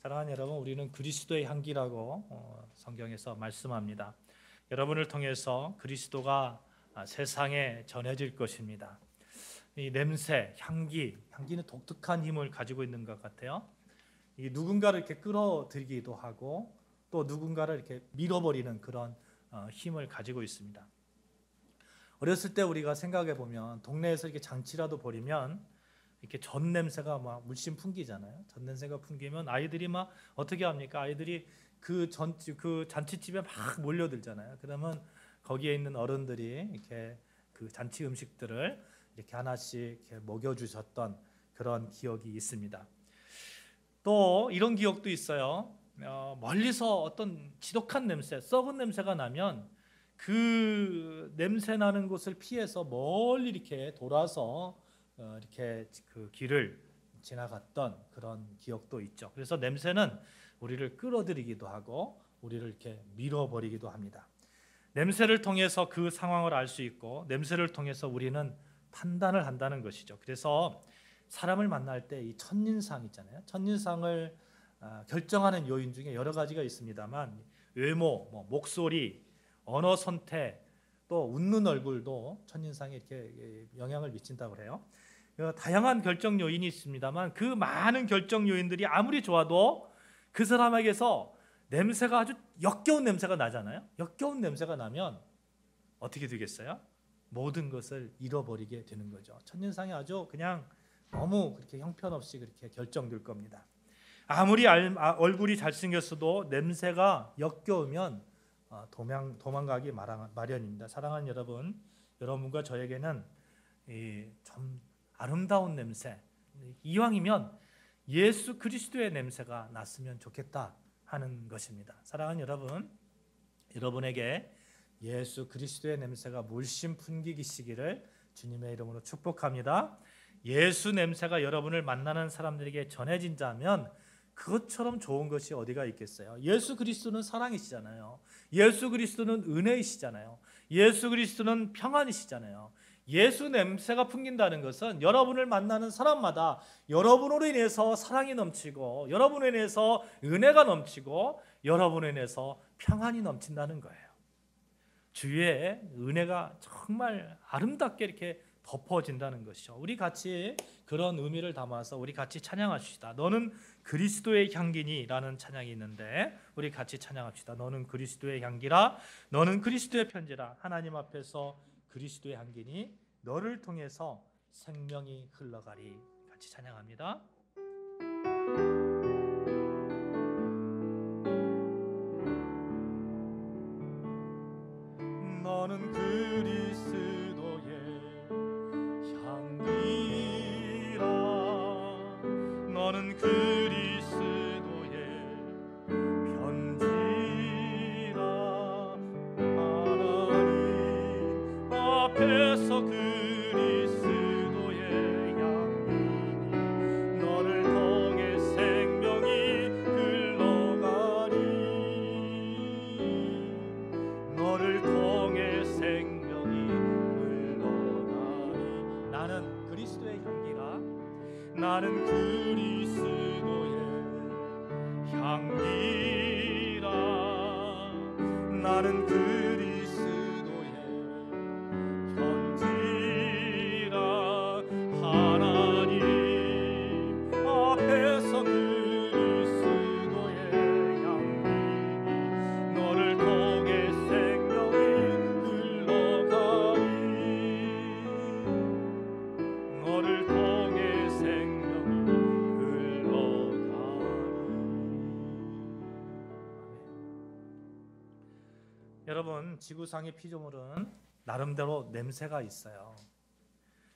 사랑하는 여러분, 우리는 그리스도의 향기라고 성경에서 말씀합니다. 여러분을 통해서 그리스도가 세상에 전해질 것입니다. 이 냄새, 향기는 독특한 힘을 가지고 있는 것 같아요. 이 누군가를 이렇게 끌어들이기도 하고 또 누군가를 이렇게 밀어버리는 그런 힘을 가지고 있습니다. 어렸을 때 우리가 생각해 보면 동네에서 이렇게 잔치라도 벌이면 이렇게 전 냄새가 막 물씬 풍기잖아요. 전 냄새가 풍기면 아이들이 막 어떻게 합니까? 아이들이 그 잔치집에 막 몰려들잖아요. 그러면 거기에 있는 어른들이 이렇게 그 잔치 음식들을 이렇게 하나씩 이렇게 먹여주셨던 그런 기억이 있습니다. 또 이런 기억도 있어요. 멀리서 어떤 지독한 냄새, 썩은 냄새가 나면 그 냄새 나는 곳을 피해서 멀리 이렇게 돌아서 이렇게 그 길을 지나갔던 그런 기억도 있죠. 그래서 냄새는 우리를 끌어들이기도 하고 우리를 이렇게 밀어버리기도 합니다. 냄새를 통해서 그 상황을 알 수 있고 냄새를 통해서 우리는 판단을 한다는 것이죠. 그래서 사람을 만날 때 이 첫인상 있잖아요. 첫인상을 결정하는 요인 중에 여러 가지가 있습니다만 외모, 목소리, 언어 선택, 또 웃는 얼굴도 첫인상에 이렇게 영향을 미친다고 해요. 다양한 결정 요인이 있습니다만 그 많은 결정 요인들이 아무리 좋아도 그 사람에게서 냄새가 아주 역겨운 냄새가 나잖아요. 역겨운 냄새가 나면 어떻게 되겠어요? 모든 것을 잃어버리게 되는 거죠. 첫인상이 아주 그냥 너무 그렇게 형편없이 그렇게 결정될 겁니다. 아무리 얼굴이 잘생겼어도 냄새가 역겨우면 도망가기 마련입니다. 사랑하는 여러분, 여러분과 저에게는 좀 아름다운 냄새, 이왕이면 예수 그리스도의 냄새가 났으면 좋겠다 하는 것입니다. 사랑하는 여러분, 여러분에게 예수 그리스도의 냄새가 물씬 풍기시기를 주님의 이름으로 축복합니다. 예수 냄새가 여러분을 만나는 사람들에게 전해진다면 그것처럼 좋은 것이 어디가 있겠어요? 예수 그리스도는 사랑이시잖아요. 예수 그리스도는 은혜이시잖아요. 예수 그리스도는 평안이시잖아요. 예수 냄새가 풍긴다는 것은 여러분을 만나는 사람마다 여러분으로 인해서 사랑이 넘치고 여러분으로 인해서 은혜가 넘치고 여러분으로 인해서 평안이 넘친다는 거예요. 주의 은혜가 정말 아름답게 이렇게 덮어진다는 것이죠. 우리 같이 그런 의미를 담아서 우리 같이 찬양합시다. 너는 그리스도의 향기니라는 찬양이 있는데 우리 같이 찬양합시다. 너는 그리스도의 향기라, 너는 그리스도의 편지라. 하나님 앞에서 그리스도의 향기니 너를 통해서 생명이 흘러가리. 같이 찬양합니다. 너는 그리스도의 향기라, 너는 그리스도의 편지라. 하나님 앞에서 그리스도의 향기니 너를 통해 생명이 흘러가리. 너를 통해 생명이 흘러가리. 나는 그리스도의 향기라, 나는 그리스도의 향기라, 나는 그리스도의 편지라. 하나님 앞에서 그리스도의 향기니 너를 통해 생명이 흘러가리. 너를 통해 생명이 흘러가리. 여러분, 지구상의 피조물은 나름대로 냄새가 있어요.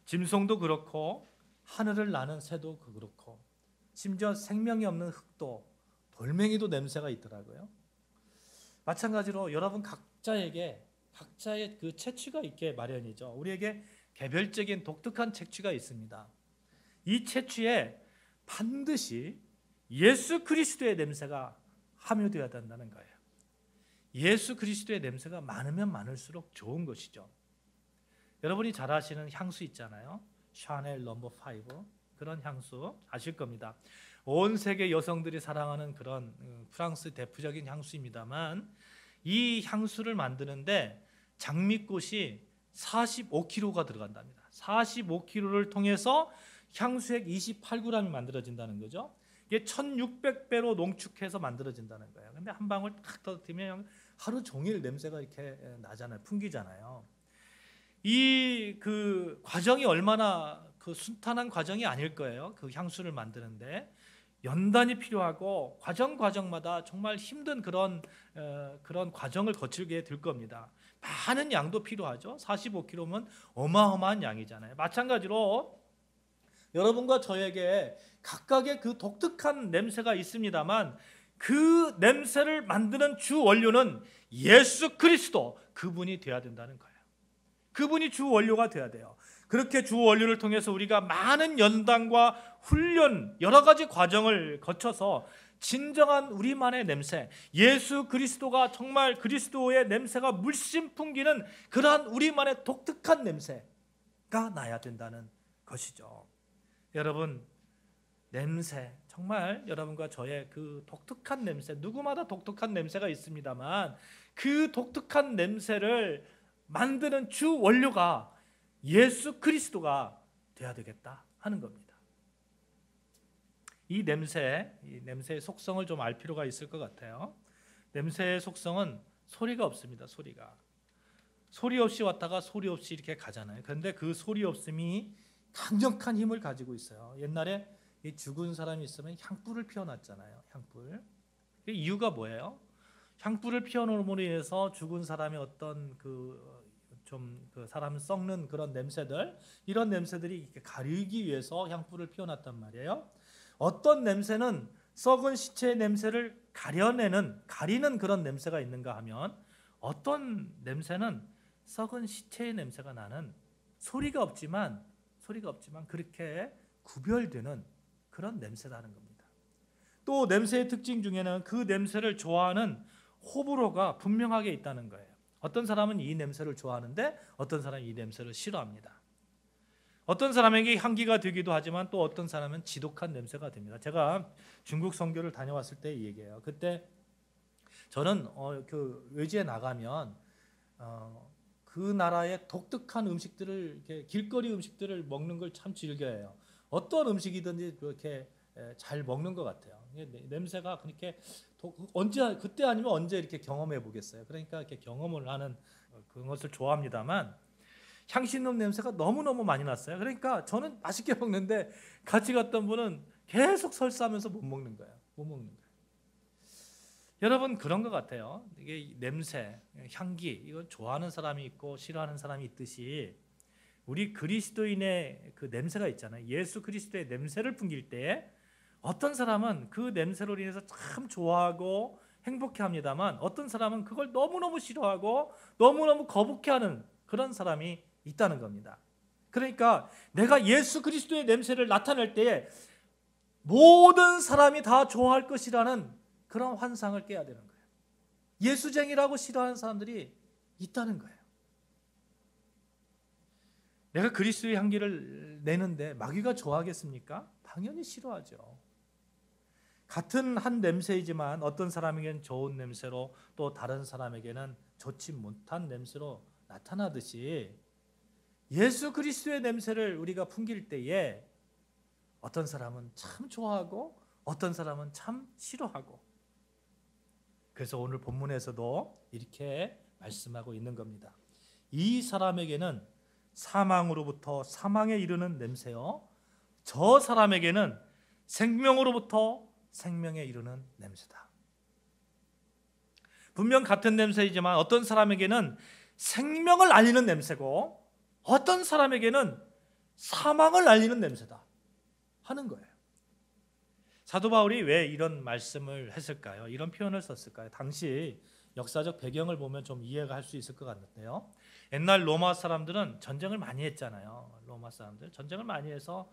짐승도 그렇고 하늘을 나는 새도 그렇고 심지어 생명이 없는 흙도 돌멩이도 냄새가 있더라고요. 마찬가지로 여러분 각자에게 각자의 그 채취가 있게 마련이죠. 우리에게 개별적인 독특한 채취가 있습니다. 이 채취에 반드시 예수 그리스도의 냄새가 함유되어야 된다는 거예요. 예수 그리스도의 냄새가 많으면 많을수록 좋은 것이죠. 여러분이 잘 아시는 향수 있잖아요. 샤넬 넘버 5 그런 향수 아실 겁니다. 온 세계 여성들이 사랑하는 그런 프랑스 대표적인 향수입니다만, 이 향수를 만드는데 장미꽃이 45kg가 들어간답니다. 45kg를 통해서 향수액 28g이 만들어진다는 거죠. 이게 1600배로 농축해서 만들어진다는 거예요. 근데 한 방울 딱 터뜨리면 하루 종일 냄새가 이렇게 나잖아요. 풍기잖아요. 이 그 과정이 얼마나 그 순탄한 과정이 아닐 거예요. 그 향수를 만드는데 연단이 필요하고 과정마다 정말 힘든 그런 과정을 거치게 될 겁니다. 많은 양도 필요하죠. 45kg면 어마어마한 양이잖아요. 마찬가지로 여러분과 저에게 각각의 그 독특한 냄새가 있습니다만, 그 냄새를 만드는 주 원료는 예수 그리스도, 그분이 되어야 된다는 거예요. 그분이 주 원료가 되어야 돼요. 그렇게 주 원료를 통해서 우리가 많은 연단과 훈련, 여러 가지 과정을 거쳐서 진정한 우리만의 냄새, 예수 그리스도가 정말 그리스도의 냄새가 물씬 풍기는 그러한 우리만의 독특한 냄새가 나야 된다는 것이죠. 여러분, 냄새, 정말 여러분과 저의 그 독특한 냄새, 누구마다 독특한 냄새가 있습니다만, 그 독특한 냄새를 만드는 주 원료가 예수 그리스도가 되어야 되겠다 하는 겁니다. 이 냄새의 속성을 좀 알 필요가 있을 것 같아요. 냄새의 속성은 소리가 없습니다. 소리 없이 왔다가 소리 없이 이렇게 가잖아요. 그런데 그 소리 없음이 강력한 힘을 가지고 있어요. 옛날에 이 죽은 사람이 있으면 향불을 피워놨잖아요. 향불. 이유가 뭐예요? 향불을 피워놓음으로 인해서 죽은 사람의 어떤 그 사람을 썩는 그런 냄새들, 이런 냄새들이 이렇게 가리기 위해서 향불을 피워놨단 말이에요. 어떤 냄새는 썩은 시체의 냄새를 가리는 그런 냄새가 있는가 하면, 어떤 냄새는 썩은 시체의 냄새가 나는 소리가 없지만 그렇게 구별되는 그런 냄새라는 겁니다. 또 냄새의 특징 중에는 그 냄새를 좋아하는 호불호가 분명하게 있다는 거예요. 어떤 사람은 이 냄새를 좋아하는데 어떤 사람은 이 냄새를 싫어합니다. 어떤 사람에게 향기가 되기도 하지만 또 어떤 사람은 지독한 냄새가 됩니다. 제가 중국 선교를 다녀왔을 때 얘기해요. 그때 저는 그 외지에 나가면 그 나라의 독특한 음식들을, 이렇게 길거리 음식들을 먹는 걸 참 즐겨해요. 어떤 음식이든지 그렇게 잘 먹는 것 같아요. 냄새가 그렇게 그때 아니면 언제 이렇게 경험해 보겠어요. 그러니까 이렇게 경험을 하는 그것을 좋아합니다만, 향 씻는 냄새가 너무너무 많이 났어요. 그러니까 저는 맛있게 먹는데 같이 갔던 분은 계속 설사하면서 못 먹는 거예요. 여러분, 그런 것 같아요. 이게 냄새, 향기, 이건 좋아하는 사람이 있고 싫어하는 사람이 있듯이, 우리 그리스도인의 그 냄새가 있잖아요. 예수 그리스도의 냄새를 풍길 때 어떤 사람은 그 냄새로 인해서 참 좋아하고 행복해합니다만, 어떤 사람은 그걸 너무너무 싫어하고 너무너무 거북해하는 그런 사람이 있다는 겁니다. 그러니까 내가 예수 그리스도의 냄새를 나타낼 때에 모든 사람이 다 좋아할 것이라는 그런 환상을 깨야 되는 거예요. 예수쟁이라고 싫어하는 사람들이 있다는 거예요. 내가 그리스도의 향기를 내는데 마귀가 좋아하겠습니까? 당연히 싫어하죠. 같은 한 냄새이지만 어떤 사람에게는 좋은 냄새로, 또 다른 사람에게는 좋지 못한 냄새로 나타나듯이, 예수 그리스도의 냄새를 우리가 풍길 때에 어떤 사람은 참 좋아하고 어떤 사람은 참 싫어하고, 그래서 오늘 본문에서도 이렇게 말씀하고 있는 겁니다. 이 사람에게는 사망으로부터 사망에 이르는 냄새요, 저 사람에게는 생명으로부터 생명에 이르는 냄새다. 분명 같은 냄새이지만 어떤 사람에게는 생명을 알리는 냄새고 어떤 사람에게는 사망을 알리는 냄새다 하는 거예요. 사도 바울이 왜 이런 말씀을 했을까요? 이런 표현을 썼을까요? 당시 역사적 배경을 보면 좀 이해가 할 수 있을 것 같은데요. 옛날 로마 사람들은 전쟁을 많이 했잖아요. 로마 사람들 전쟁을 많이 해서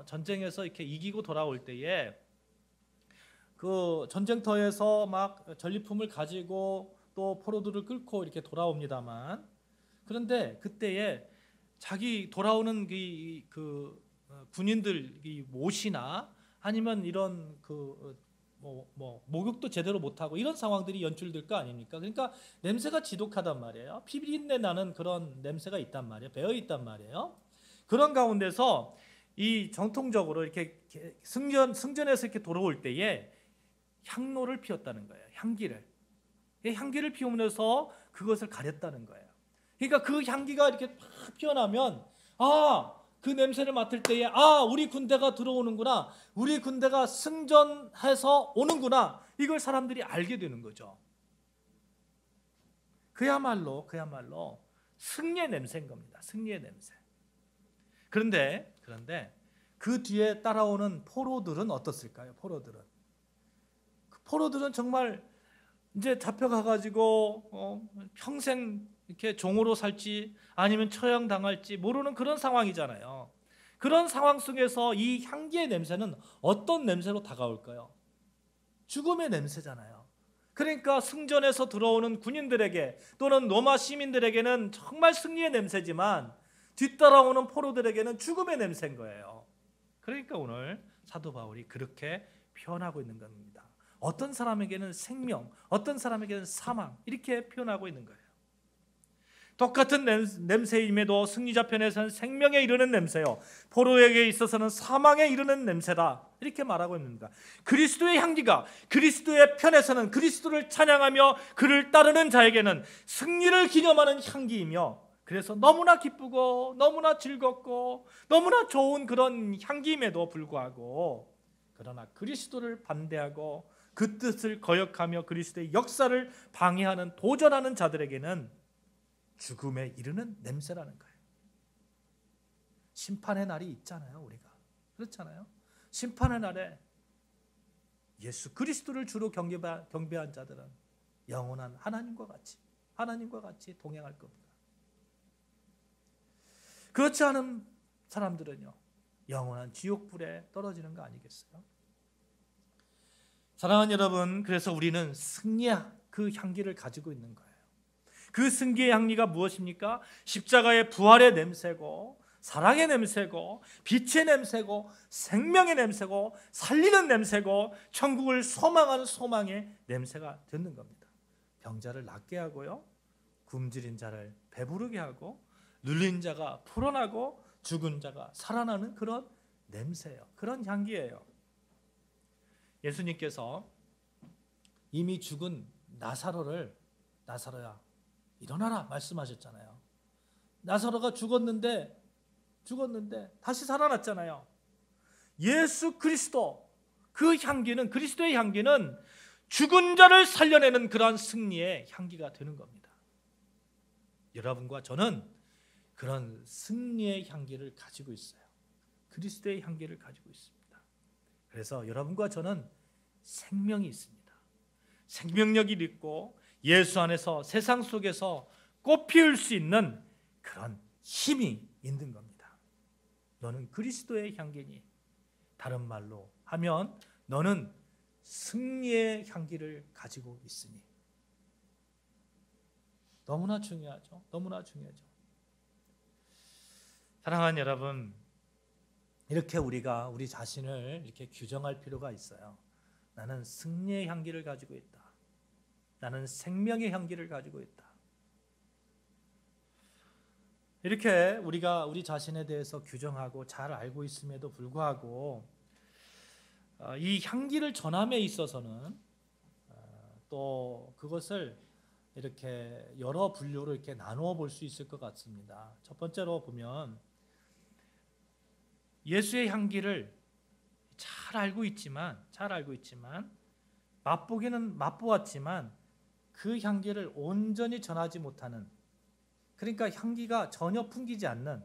전쟁에서 이렇게 이기고 돌아올 때에 그 전쟁터에서 막 전리품을 가지고 또 포로들을 끌고 이렇게 돌아옵니다만, 그런데 그때에 자기 돌아오는 그 군인들 이 옷이나 아니면 이런 목욕도 제대로 못하고 이런 상황들이 연출될 거 아닙니까? 그러니까 냄새가 지독하단 말이에요. 피비린내 나는 그런 냄새가 있단 말이에요. 배어 있단 말이에요. 그런 가운데서 이 정통적으로 이렇게 승전에서 이렇게 돌아올 때에 향로를 피웠다는 거예요. 향기를 피우면서 그것을 가렸다는 거예요. 그러니까 그 향기가 이렇게 막 피어나면 그 냄새를 맡을 때에 우리 군대가 들어오는구나, 우리 군대가 승전해서 오는구나, 이걸 사람들이 알게 되는 거죠. 그야말로 승리의 냄새인 겁니다. 승리의 냄새. 그런데 그 뒤에 따라오는 포로들은 어떻을까요? 포로들은 정말 이제 잡혀가가지고 평생 이렇게 종으로 살지 아니면 처형당할지 모르는 그런 상황이잖아요. 그런 상황 속에서 이 향기의 냄새는 어떤 냄새로 다가올까요? 죽음의 냄새잖아요. 그러니까 승전에서 들어오는 군인들에게 또는 로마 시민들에게는 정말 승리의 냄새지만 뒤따라오는 포로들에게는 죽음의 냄새인 거예요. 그러니까 오늘 사도 바울이 그렇게 표현하고 있는 겁니다. 어떤 사람에게는 생명, 어떤 사람에게는 사망, 이렇게 표현하고 있는 거예요. 똑같은 냄새임에도 승리자 편에서는 생명에 이르는 냄새요, 포로에게 있어서는 사망에 이르는 냄새다, 이렇게 말하고 있습니다. 그리스도의 향기가 그리스도의 편에서는 그리스도를 찬양하며 그를 따르는 자에게는 승리를 기념하는 향기이며, 그래서 너무나 기쁘고 너무나 즐겁고 너무나 좋은 그런 향기임에도 불구하고, 그러나 그리스도를 반대하고 그 뜻을 거역하며 그리스도의 역사를 방해하는 도전하는 자들에게는 죽음에 이르는 냄새라는 거예요. 심판의 날이 있잖아요. 우리가 그렇잖아요. 심판의 날에 예수 그리스도를 주로 경배한 자들은 영원한 하나님과 같이 동행할 겁니다. 그렇지 않은 사람들은요, 영원한 지옥불에 떨어지는 거 아니겠어요? 사랑하는 여러분, 그래서 우리는 승리의 그 향기를 가지고 있는 거예요. 그 승리의 향기가 무엇입니까? 십자가의 부활의 냄새고, 사랑의 냄새고, 빛의 냄새고, 생명의 냄새고, 살리는 냄새고, 천국을 소망하는 소망의 냄새가 되는 겁니다. 병자를 낫게 하고요, 굶주린 자를 배부르게 하고, 눌린 자가 풀어나고, 죽은 자가 살아나는 그런 냄새예요. 그런 향기예요. 예수님께서 이미 죽은 나사로야 일어나라 말씀하셨잖아요. 나사로가 죽었는데 다시 살아났잖아요. 예수 그리스도, 그리스도의 향기는 죽은 자를 살려내는 그러한 승리의 향기가 되는 겁니다. 여러분과 저는 그런 승리의 향기를 가지고 있어요. 그리스도의 향기를 가지고 있습니다. 그래서 여러분과 저는 생명이 있습니다. 생명력이 있고 예수 안에서 세상 속에서 꽃피울 수 있는 그런 힘이 있는 겁니다. 너는 그리스도의 향기니, 다른 말로 하면 너는 승리의 향기를 가지고 있으니. 너무나 중요하죠. 사랑하는 여러분, 이렇게 우리가 우리 자신을 이렇게 규정할 필요가 있어요. 나는 승리의 향기를 가지고 있다. 나는 생명의 향기를 가지고 있다. 이렇게 우리가 우리 자신에 대해서 규정하고 잘 알고 있음에도 불구하고 이 향기를 전함에 있어서는 또 그것을 이렇게 여러 분류로 이렇게 나누어 볼 수 있을 것 같습니다. 첫 번째로 보면 예수의 향기를 잘 알고 있지만 맛보기는 맛보았지만 그 향기를 온전히 전하지 못하는, 그러니까 향기가 전혀 풍기지 않는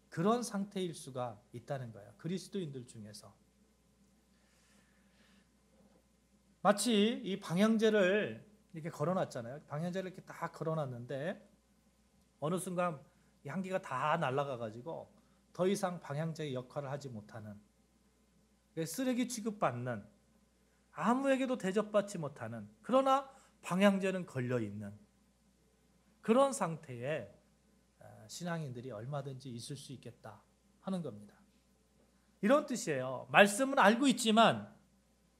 그런 상태일 수가 있다는 거예요. 그리스도인들 중에서. 마치 이 방향제를 이렇게 걸어놨잖아요. 방향제를 이렇게 딱 걸어놨는데 어느 순간 이 향기가 다 날아가가지고 더 이상 방향제의 역할을 하지 못하는, 쓰레기 취급받는, 아무에게도 대접받지 못하는, 그러나 방향제는 걸려있는 그런 상태에 신앙인들이 얼마든지 있을 수 있겠다 하는 겁니다. 이런 뜻이에요. 말씀은 알고 있지만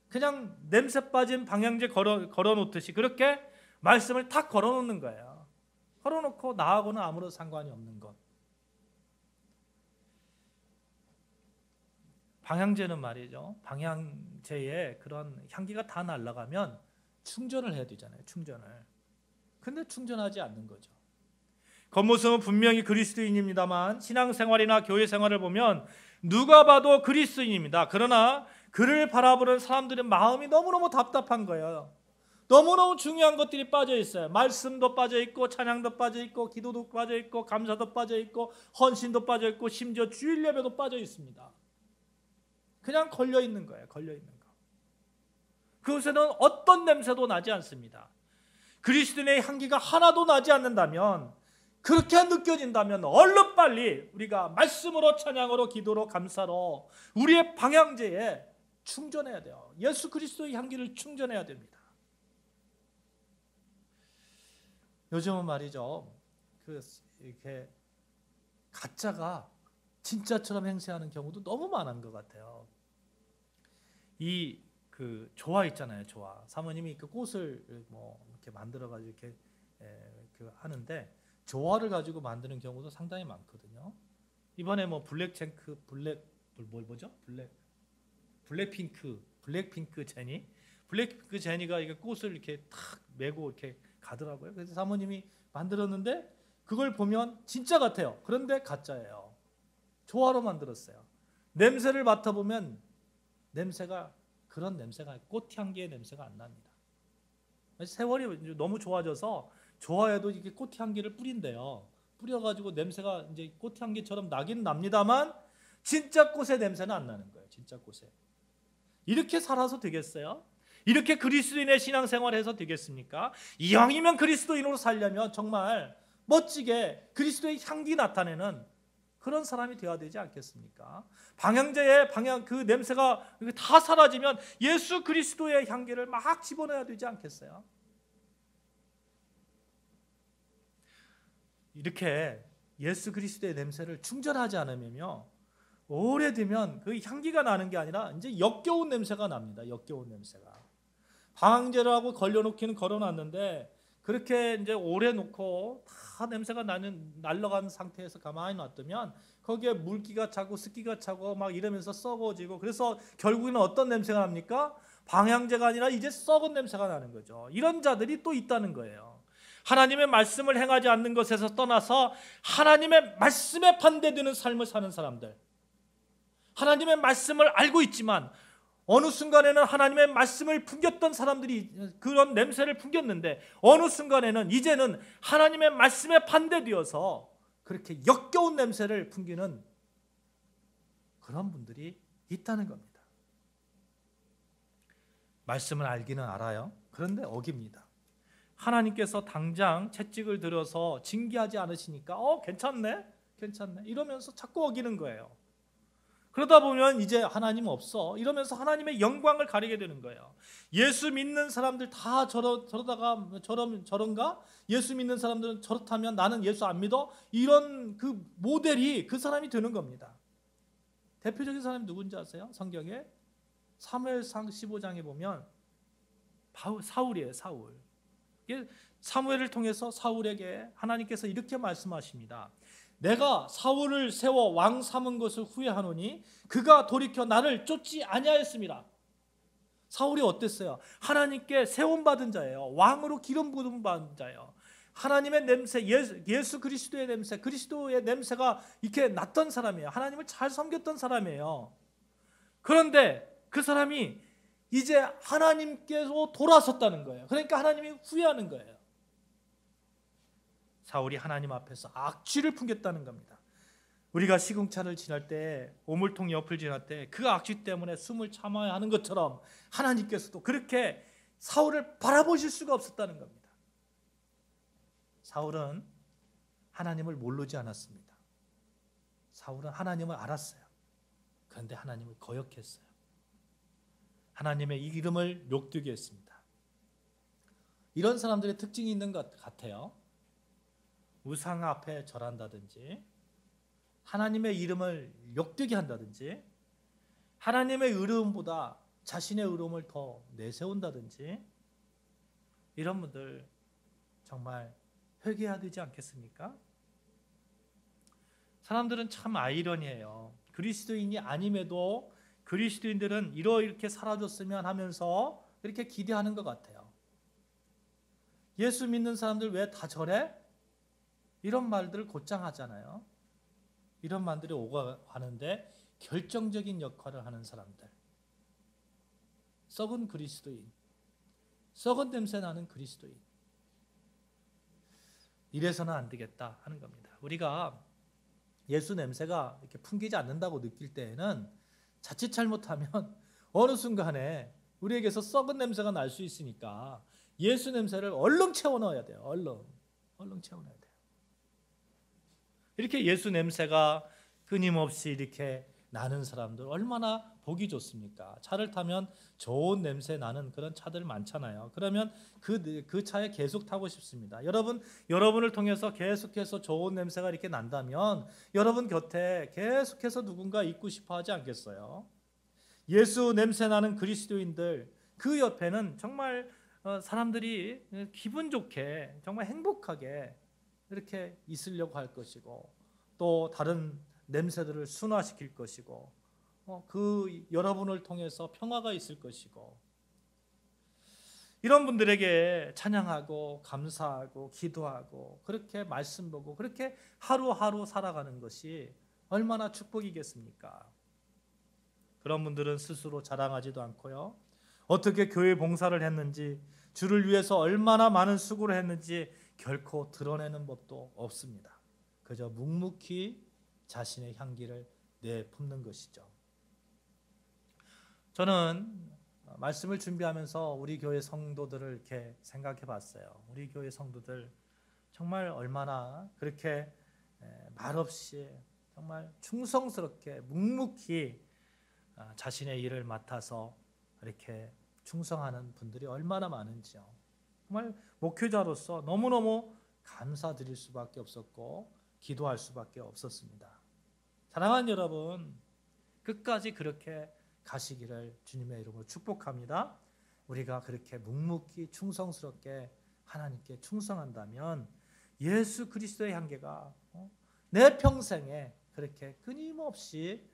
그냥 냄새 빠진 방향제 걸어놓듯이 그렇게 말씀을 탁 걸어놓는 거예요. 걸어놓고 나하고는 아무런 상관이 없는 것. 방향제는 말이죠. 방향제에 그런 향기가 다 날아가면 충전을 해야 되잖아요. 충전을. 근데 충전하지 않는 거죠. 겉모습은 분명히 그리스도인입니다만 신앙생활이나 교회생활을 보면 누가 봐도 그리스도인입니다. 그러나 그를 바라보는 사람들의 마음이 너무너무 답답한 거예요. 너무너무 중요한 것들이 빠져 있어요. 말씀도 빠져 있고 찬양도 빠져 있고 기도도 빠져 있고 감사도 빠져 있고 헌신도 빠져 있고 심지어 주일 예배도 빠져 있습니다. 그냥 걸려 있는 거예요. 걸려 있는 거. 그곳에는 어떤 냄새도 나지 않습니다. 그리스도인의 향기가 하나도 나지 않는다면, 그렇게 느껴진다면 얼른 빨리 우리가 말씀으로 찬양으로 기도로 감사로 우리의 방향제에 충전해야 돼요. 예수 그리스도의 향기를 충전해야 됩니다. 요즘은 말이죠, 이렇게 가짜가 진짜처럼 행세하는 경우도 너무 많은 것 같아요. 조화 있잖아요, 조화. 사모님이 그 꽃을 뭐 이렇게 만들어 가지고 이렇게 하는데 조화를 가지고 만드는 경우도 상당히 많거든요. 이번에 뭐 블랙핑크 제니가 이게 꽃을 이렇게 탁 메고 이렇게 가더라고요. 그래서 사모님이 만들었는데 그걸 보면 진짜 같아요. 그런데 가짜예요. 조화로 만들었어요. 냄새를 맡아보면 그런 냄새가, 꽃향기의 냄새가 안 납니다. 세월이 너무 좋아져서 조화에도 이렇게 꽃향기를 뿌린대요. 뿌려가지고 냄새가 이제 꽃향기처럼 나긴 납니다만 진짜 꽃의 냄새는 안 나는 거예요. 진짜 꽃에. 이렇게 살아서 되겠어요? 이렇게 그리스도인의 신앙생활해서 되겠습니까? 이왕이면 그리스도인으로 살려면 정말 멋지게 그리스도의 향기 나타내는 그런 사람이 되어야 되지 않겠습니까? 방향제의 그 냄새가 다 사라지면 예수 그리스도의 향기를 막 집어넣어야 되지 않겠어요? 이렇게 예수 그리스도의 냄새를 충전하지 않으면요, 오래되면 그 향기가 나는 게 아니라 이제 역겨운 냄새가 납니다. 역겨운 냄새가. 방향제를 하고 걸어놨는데 그렇게 이제 오래 놓고 다 냄새가 날아간 상태에서 가만히 놔두면 거기에 물기가 차고 습기가 차고 막 이러면서 썩어지고, 그래서 결국에는 어떤 냄새가 납니까? 방향제가 아니라 이제 썩은 냄새가 나는 거죠. 이런 자들이 또 있다는 거예요. 하나님의 말씀을 행하지 않는 것에서 떠나서 하나님의 말씀에 반대되는 삶을 사는 사람들, 하나님의 말씀을 알고 있지만 어느 순간에는 하나님의 말씀을 풍겼던 사람들이 그런 냄새를 풍겼는데 어느 순간에는 이제는 하나님의 말씀에 반대되어서 그렇게 역겨운 냄새를 풍기는 그런 분들이 있다는 겁니다. 말씀을 알기는 알아요. 그런데 어깁니다. 하나님께서 당장 채찍을 들어서 징계하지 않으시니까 괜찮네 이러면서 자꾸 어기는 거예요. 그러다 보면 이제 하나님 없어 이러면서 하나님의 영광을 가리게 되는 거예요. 예수 믿는 사람들 다 저런가? 예수 믿는 사람들은 저렇다면 나는 예수 안 믿어? 이런 그 모델이 그 사람이 되는 겁니다. 대표적인 사람이 누군지 아세요? 성경에 사무엘상 15장에 보면 사울이에요. 사울. 사무엘을 통해서 사울에게 하나님께서 이렇게 말씀하십니다. 내가 사울을 세워 왕 삼은 것을 후회하노니 그가 돌이켜 나를 쫓지 아니하였습니다. 사울이 어땠어요? 하나님께 세움 받은 자예요. 왕으로 기름 부음 받은 자예요. 하나님의 냄새, 예수 그리스도의 냄새, 그리스도의 냄새가 이렇게 났던 사람이에요. 하나님을 잘 섬겼던 사람이에요. 그런데 그 사람이 이제 하나님께서 돌아섰다는 거예요. 그러니까 하나님이 후회하는 거예요. 사울이 하나님 앞에서 악취를 풍겼다는 겁니다. 우리가 시궁창을 지날 때, 오물통 옆을 지날 때 그 악취 때문에 숨을 참아야 하는 것처럼 하나님께서도 그렇게 사울을 바라보실 수가 없었다는 겁니다. 사울은 하나님을 모르지 않았습니다. 사울은 하나님을 알았어요. 그런데 하나님을 거역했어요. 하나님의 이름을 욕되게 했습니다. 이런 사람들의 특징이 있는 것 같아요. 우상 앞에 절한다든지 하나님의 이름을 욕되게 한다든지 하나님의 의로움보다 자신의 의로움을 더 내세운다든지 이런 분들 정말 회개해야 되지 않겠습니까? 사람들은 참 아이러니해요. 그리스도인이 아님에도 그리스도인들은 이렇게 살아줬으면 하면서 이렇게 기대하는 것 같아요. 예수 믿는 사람들 왜 다 저래? 이런 말들을 곧장 하잖아요. 이런 말들이 오가는데 결정적인 역할을 하는 사람들, 썩은 그리스도인, 썩은 냄새 나는 그리스도인, 이래서는 안 되겠다 하는 겁니다. 우리가 예수 냄새가 이렇게 풍기지 않는다고 느낄 때에는 자칫 잘못하면 어느 순간에 우리에게서 썩은 냄새가 날 수 있으니까 예수 냄새를 얼른 채워 넣어야 돼요. 얼른 채워 넣어야 돼요. 이렇게 예수 냄새가 끊임없이 이렇게 나는 사람들 얼마나 보기 좋습니까? 차를 타면 좋은 냄새 나는 그런 차들 많잖아요. 그러면 그 차에 계속 타고 싶습니다. 여러분을 통해서 계속해서 좋은 냄새가 이렇게 난다면 여러분 곁에 계속해서 누군가 있고 싶어 하지 않겠어요? 예수 냄새 나는 그리스도인들 그 옆에는 정말 사람들이 기분 좋게 정말 행복하게 이렇게 있으려고 할 것이고 또 다른 냄새들을 순화시킬 것이고 그 여러분을 통해서 평화가 있을 것이고 이런 분들에게 찬양하고 감사하고 기도하고 그렇게 말씀 보고 그렇게 하루하루 살아가는 것이 얼마나 축복이겠습니까? 그런 분들은 스스로 자랑하지도 않고요. 어떻게 교회 봉사를 했는지 주를 위해서 얼마나 많은 수고를 했는지 결코 드러내는 법도 없습니다. 그저 묵묵히 자신의 향기를 내뿜는 것이죠. 저는 말씀을 준비하면서 우리 교회 성도들을 이렇게 생각해 봤어요. 우리 교회 성도들 정말 얼마나 그렇게 말없이 정말 충성스럽게 묵묵히 자신의 일을 맡아서 이렇게 충성하는 분들이 얼마나 많은지요. 정말 목회자로서 너무너무 감사드릴 수밖에 없었고 기도할 수밖에 없었습니다. 사랑하는 여러분, 끝까지 그렇게 가시기를 주님의 이름으로 축복합니다. 우리가 그렇게 묵묵히 충성스럽게 하나님께 충성한다면 예수 그리스도의 향기가 내 평생에 그렇게 끊임없이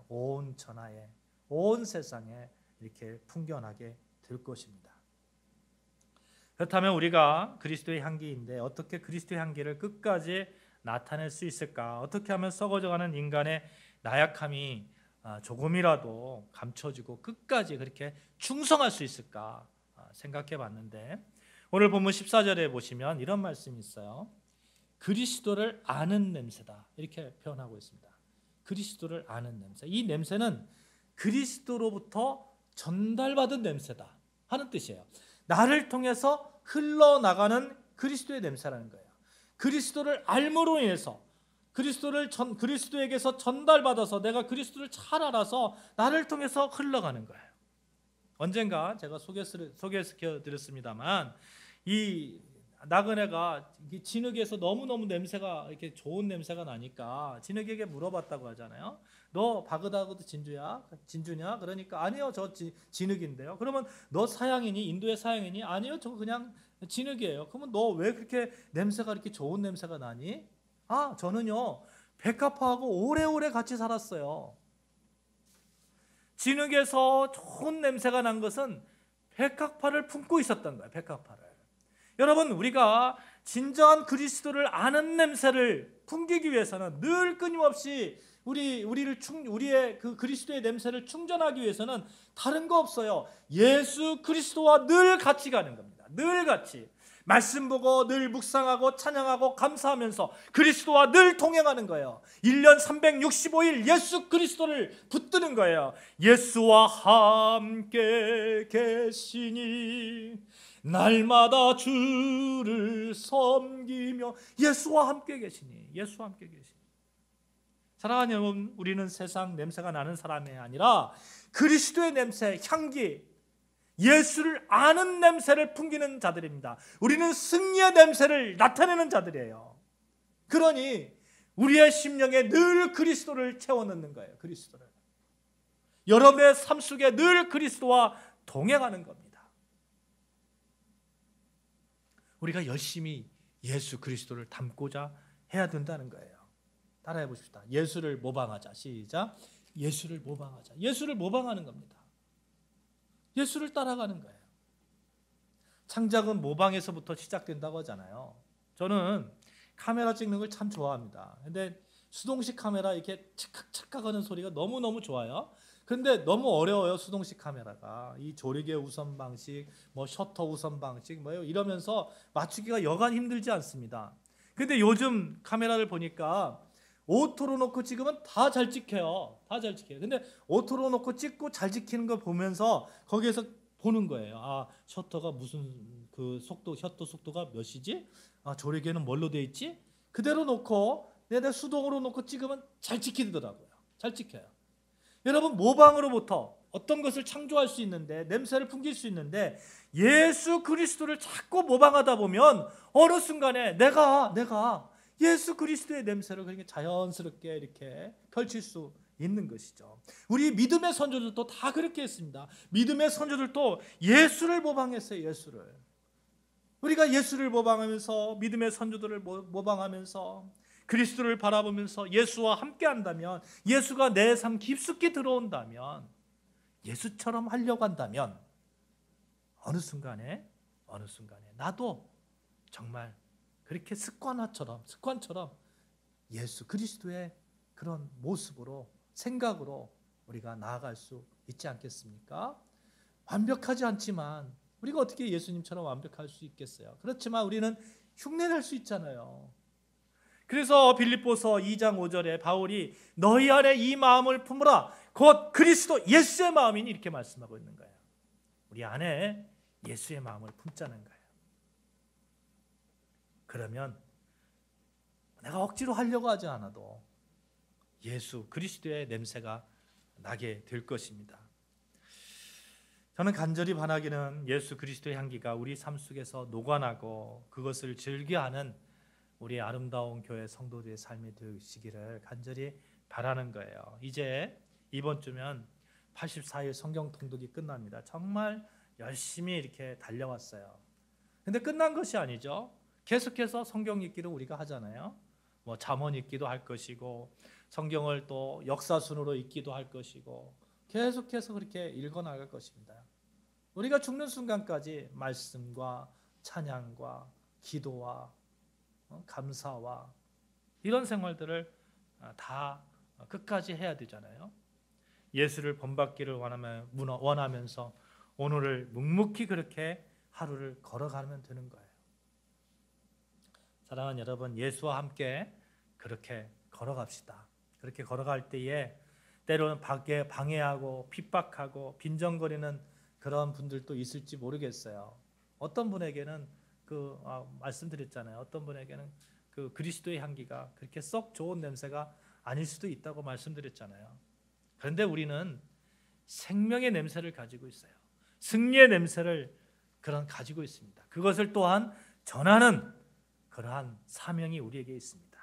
온 천하에 온 세상에 이렇게 풍겨나게 될 것입니다. 그렇다면 우리가 그리스도의 향기인데 어떻게 그리스도의 향기를 끝까지 나타낼 수 있을까? 어떻게 하면 썩어져가는 인간의 나약함이 조금이라도 감춰지고 끝까지 그렇게 충성할 수 있을까 생각해 봤는데 오늘 본문 14절에 보시면 이런 말씀이 있어요. 그리스도를 아는 냄새다 이렇게 표현하고 있습니다. 그리스도를 아는 냄새. 이 냄새는 그리스도로부터 전달받은 냄새다 하는 뜻이에요. 나를 통해서 흘러나가는 그리스도의 냄새라는 거예요. 그리스도를 알므로 인해서 그리스도에게서 전달받아서 내가 그리스도를 잘 알아서 나를 통해서 흘러가는 거예요. 언젠가 제가 소개시켜드렸습니다만 이 나그네가 진흙에서 너무너무 냄새가 이렇게 좋은 냄새가 나니까 진흙에게 물어봤다고 하잖아요. 너 바그다드 진주냐? 그러니까 아니요, 저 진흙인데요. 그러면 너 서양이니? 인도의 서양이니? 아니요, 저 그냥 진흙이에요. 그러면 너 왜 그렇게 냄새가 이렇게 좋은 냄새가 나니? 아, 저는요 백합화하고 오래오래 같이 살았어요. 진흙에서 좋은 냄새가 난 것은 백합화를 품고 있었던 거예요. 백합화를. 여러분, 우리가 진정한 그리스도를 아는 냄새를 풍기기 위해서는 늘 끊임없이 우리의 그 그리스도의 냄새를 충전하기 위해서는 다른 거 없어요. 예수 그리스도와 늘 같이 가는 겁니다. 늘 같이 말씀 보고 늘 묵상하고 찬양하고 감사하면서 그리스도와 늘 동행하는 거예요. 1년 365일 예수 그리스도를 붙드는 거예요. 예수와 함께 계시니 날마다 주를 섬기며 예수와 함께 계시니 사랑하는 여러분, 우리는 세상 냄새가 나는 사람이 아니라 그리스도의 냄새, 향기, 예수를 아는 냄새를 풍기는 자들입니다. 우리는 승리의 냄새를 나타내는 자들이에요. 그러니 우리의 심령에 늘 그리스도를 채워넣는 거예요. 그리스도를. 여러분의 삶 속에 늘 그리스도와 동행하는 겁니다. 우리가 열심히 예수 그리스도를 닮고자 해야 된다는 거예요. 따라해 보십시다. 예수를 모방하자. 시작. 예수를 모방하자. 예수를 모방하는 겁니다. 예수를 따라가는 거예요. 창작은 모방에서부터 시작된다고 하잖아요. 저는 카메라 찍는 걸 참 좋아합니다. 근데 수동식 카메라 이렇게 착각착각 하는 소리가 너무너무 좋아요. 근데 너무 어려워요. 수동식 카메라가. 이 조리개 우선 방식, 뭐 셔터 우선 방식, 뭐 이러면서 맞추기가 여간 힘들지 않습니다. 근데 요즘 카메라를 보니까 오토로 놓고 찍으면 다 잘 찍혀요. 다 잘 찍혀요. 근데 오토로 놓고 찍고 잘 찍히는 걸 보면서 거기에서 보는 거예요. 아, 셔터가 무슨 그 속도, 셔터 속도가 몇이지? 아, 조리개는 뭘로 돼 있지? 그대로 놓고 내가 수동으로 놓고 찍으면 잘 찍히더라고요. 잘 찍혀요. 여러분, 모방으로부터 어떤 것을 창조할 수 있는데, 냄새를 풍길 수 있는데, 예수 그리스도를 자꾸 모방하다 보면 어느 순간에 내가 예수 그리스도의 냄새를 그렇게 자연스럽게 이렇게 펼칠 수 있는 것이죠. 우리 믿음의 선조들도 다 그렇게 했습니다. 믿음의 선조들도 예수를 모방했어요. 예수를. 우리가 예수를 모방하면서, 믿음의 선조들을 모방하면서, 그리스도를 바라보면서 예수와 함께 한다면, 예수가 내 삶 깊숙이 들어온다면, 예수처럼 하려고 한다면 어느 순간에 나도 정말 그렇게 습관처럼 예수 그리스도의 그런 모습으로, 생각으로 우리가 나아갈 수 있지 않겠습니까? 완벽하지 않지만 우리가 어떻게 예수님처럼 완벽할 수 있겠어요? 그렇지만 우리는 흉내낼 수 있잖아요. 그래서 빌립보서 2장 5절에 바울이 너희 안에 이 마음을 품으라 곧 그리스도 예수의 마음이니 이렇게 말씀하고 있는 거예요. 우리 안에 예수의 마음을 품자는 거예요. 그러면 내가 억지로 하려고 하지 않아도 예수 그리스도의 냄새가 나게 될 것입니다. 저는 간절히 바라기는 예수 그리스도의 향기가 우리 삶 속에서 녹아나고 그것을 즐겨하는 우리 아름다운 교회 성도들의 삶이 되시기를 간절히 바라는 거예요. 이제 이번 주면 84일 성경 통독이 끝납니다. 정말 열심히 이렇게 달려왔어요. 근데 끝난 것이 아니죠. 계속해서 성경 읽기를 우리가 하잖아요. 뭐 잠언 읽기도 할 것이고 성경을 또 역사순으로 읽기도 할 것이고 계속해서 그렇게 읽어나갈 것입니다. 우리가 죽는 순간까지 말씀과 찬양과 기도와 감사와 이런 생활들을 다 끝까지 해야 되잖아요. 예수를 본받기를 원하면서 오늘을 묵묵히 그렇게 하루를 걸어가면 되는 거예요. 사랑하는 여러분, 예수와 함께 그렇게 걸어갑시다. 그렇게 걸어갈 때에 때로는 방해하고 핍박하고 빈정거리는 그런 분들도 있을지 모르겠어요. 어떤 분에게는 말씀드렸잖아요. 어떤 분에게는 그 그리스도의 향기가 그렇게 썩 좋은 냄새가 아닐 수도 있다고 말씀드렸잖아요. 그런데 우리는 생명의 냄새를 가지고 있어요. 승리의 냄새를 가지고 있습니다. 그것을 또한 전하는 그러한 사명이 우리에게 있습니다.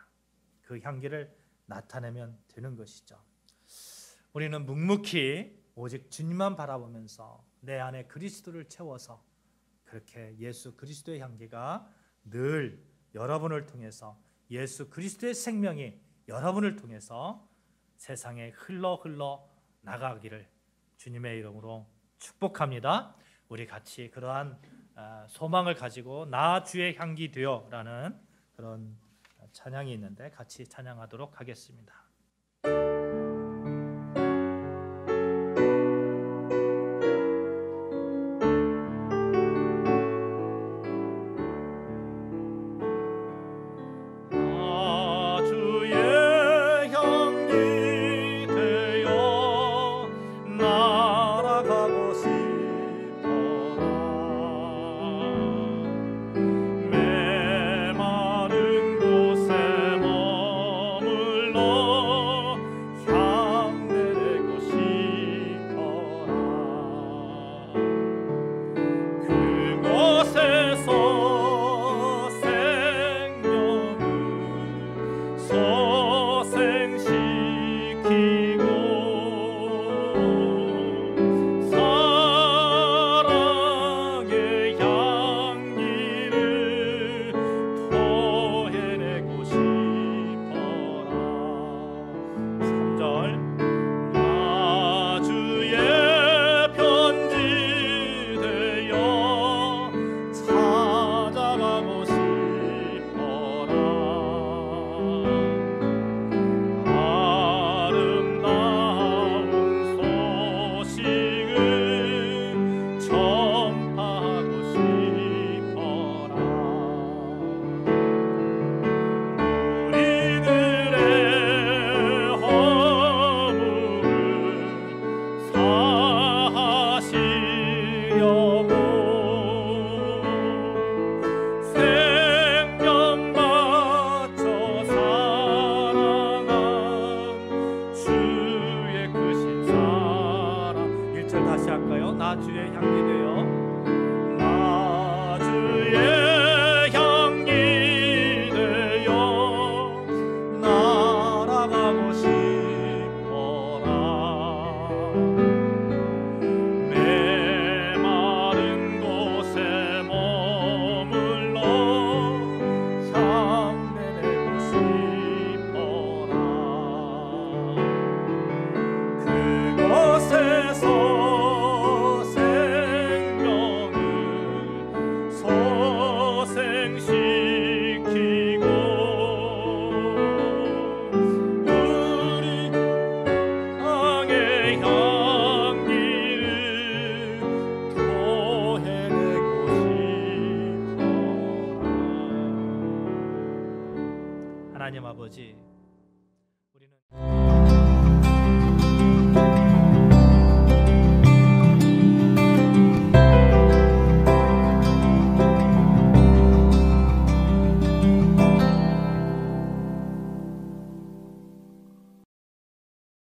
그 향기를 나타내면 되는 것이죠. 우리는 묵묵히 오직 주님만 바라보면서 내 안에 그리스도를 채워서 그렇게 예수 그리스도의 향기가 늘 여러분을 통해서 예수 그리스도의 생명이 여러분을 통해서 세상에 흘러 나가기를 주님의 이름으로 축복합니다. 우리 같이 그러한 소망을 가지고 나 주의 향기 되어라는 그런 찬양이 있는데 같이 찬양하도록 하겠습니다. 하나님 아버지,